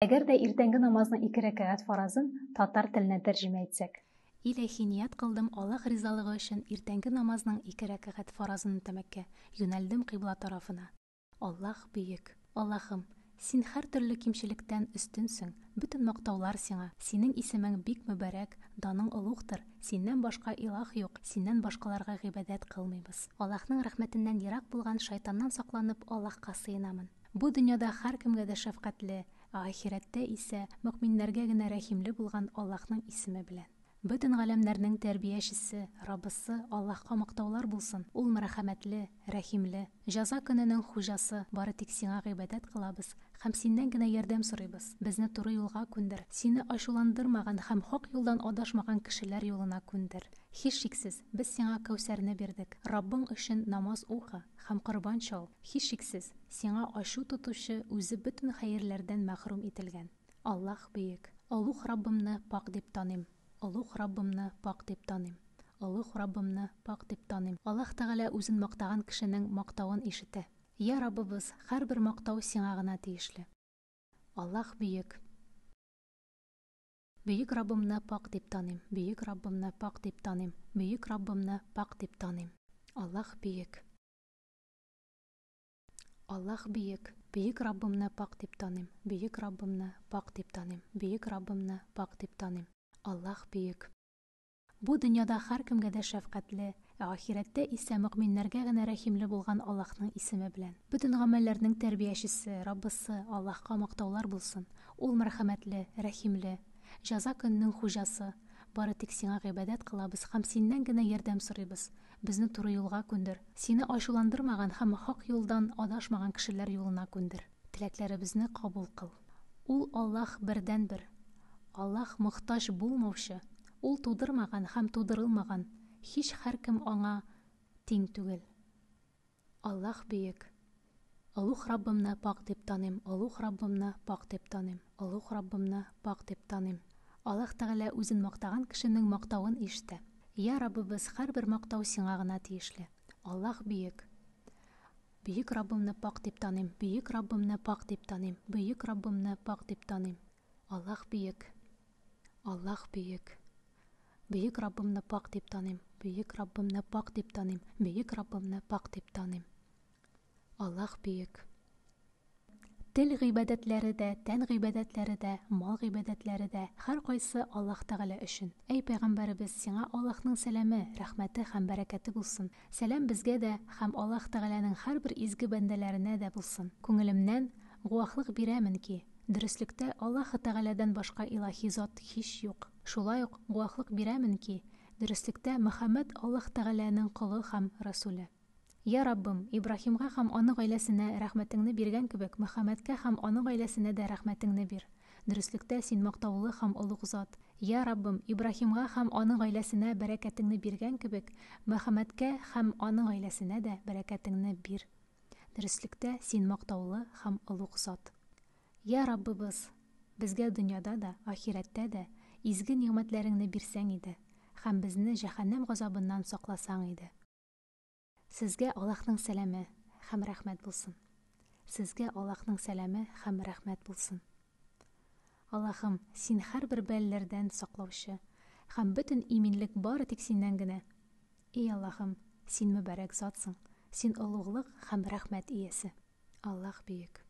Әгәр дә иртәнге намазның 2 рәкәгать фаразын татар теленә тәрҗемә итсәк. Иләһи, ният кылдым Аллаһ ризалыгы өчен иртәнге намазның 2 рәкәгать фаразын үтәмәккә, юнәлдем кыйбла тарафына. Аллаһ бөек. Аллаһым, син һәр төрле кимчелектән өстөнсең. Бөтен мактаулар сиңа. Синең исемең бик мөбарәк, даның олугтыр. Синнән башка илаһ юк. Синнән башкаларга гыйбадәт кылмыйбыз. Аллаһның рәхмәтеннән ерак булган шайтаннан сакланып, Аллаһка сыенамын. Бу дөньяда һәр кемгә дә шәфкатьле, ахирәттә исә мөэминнәргә генә рәхимле булган Аллаһның исеме белән. Бөтен галәмнәрнең тәрбиячесе, Раббысы Аллаһка мактаулар булсын. Ул мәрхәмәтле, рәхимле, җәза көненең хуҗасы. Бары тик сиңа гыйбадәт кылабыз һәм синнән генә ярдәм сорыйбыз. Безне туры юлга күндер. Сине ачуландырмаган һәм хак юлдан адашмаган кешеләр юлына күндер. Һичшиксез, без сиңа Кәүсәрне бирдек. Раббың өчен намаз укы һәм корбан чал. Һичшиксез, сиңа ачу тотучы үзе бөтен хәерләрдән мәхрүм ителгән. Аллаһ бөек. Аллаһ Раббымны пак дип таныйм. Аллаһ Раббымны пак дип таныйм. Аллаһ Раббымны пак дип таныйм. Аллаһ Тәгалә үзен мактаган кешенең мактавын ишетә. Я Раббыбыз, һәрбер мактау сиңа гына тиешле. Аллаһ бөек. Бөек Раббымны пак дип таныйм. Бөек Раббымны пак дип таныйм. Бөек Раббымны пак дип таныйм. Аллаһ бөек. Аллаһ бөек. Бөек Раббымны пак дип таныйм. Бөек Раббымны пак дип таныйм. Бөек Раббымны пак дип таныйм. Аллаһ бөек. Бу дөньяда һәр кемгә дә шәфкатьле, ахирәттә исә мөэминнәргә генә рәхимле булган Аллаһның исеме белән. Бөтен гамәлләрнең тәрбиячесе, Раббысы Аллаһка мактаулар булсын. Ул мәрхәмәтле, рәхимле, җәза көненең хуҗасы. Бары тик сиңа гыйбадәт кылабыз һәм синнән генә ярдәм сорыйбыз. Безне туры юлга күндер. Сине ачуландырмаган һәм хак юлдан адашмаган кешеләр юлына күндер. Теләкләребезне кабул кыл. Ул Аллаһ бердән-бер. Аллаһ мохтаҗ булмаучы. Ул тудырмаган һәм тудырылмаган. Һич һәркем аңа тиң түгел. Аллаһ бөек. Аллаһ Раббымны пак дип таныйм. Аллаһ Раббымны пак дип таныйм. Аллаһ Раббымны пак дип таныйм. Аллаһ Тәгалә үзен мактаган кешенең мактавын ишетә. Я Раббыбыз, һәрбер мактау сиңа гына тиешле. Аллаһ бөек. Бөек Раббымны пак дип таныйм. Бөек Раббымны пак дип таныйм. Бөек Раббымны пак дип таныйм. Аллаһ бөек. Аллаһ бөек. Бөек Раббымны пак дип таныйм. Бөек Раббымны пак дип таныйм. Бөек Раббымны пак дип таныйм. Аллаһ бөек. Тел гыйбадәтләре дә, тән гыйбадәтләре дә, мал гыйбадәтләре дә һәр кайсы Аллаһ Тәгалә өчен. Әй пәйгамбәребез, сиңа Аллаһның сәламе, рәхмәте һәм бәрәкәте булсын. Сәлам безгә дә һәм Аллаһ Тәгаләнең һәрбер изге бәндәләренә дә булсын. Күңелемнән гуаһлык бирәмен ки, дөреслектә Аллаһ Тәгаләдән башка илаһи зат һич юк. Шулай ук гуаһлык бирәмен ки, дөреслектә Мөхәммәд Аллаһ Тәгаләнең кулы һәм расулы. Я Раббым, Ибраһимга һәм аның гаиләсенә рәхмәтеңне биргән кебек, Мөхәммәдкә һәм аның гаиләсенә дә рәхмәтеңне бир. Дөреслектә син мактаулы һәм олуг зат. Я Раббым, Ибраһимга һәм аның гаиләсенә бәрәкәтеңне биргән кебек, Мөхәммәдкә һәм аның гаиләсенә дә бәрәкәтеңне бир. Дөреслектә син мактаулы һәм олуг зат. Я Раббыбыз, безгә дөньяда да, ахирәттә дә изге ниғмәтләреңне бирсәң иде һәм безне җәһәннәм газабыннан сакласаң иде. Сезгә Аллаһның сәламе һәм рәхмәт булсын. Сезгә Аллаһның сәламе һәм рәхмәт булсын. Аллаһым, син һәрбер бәлләрдән саклаучы һәм бөтен иминлек бары тик синнән генә. И Аллаһым, син мөбарәк затсың. Син олуглык һәм рәхмәт иясе. Аллаһ бөек.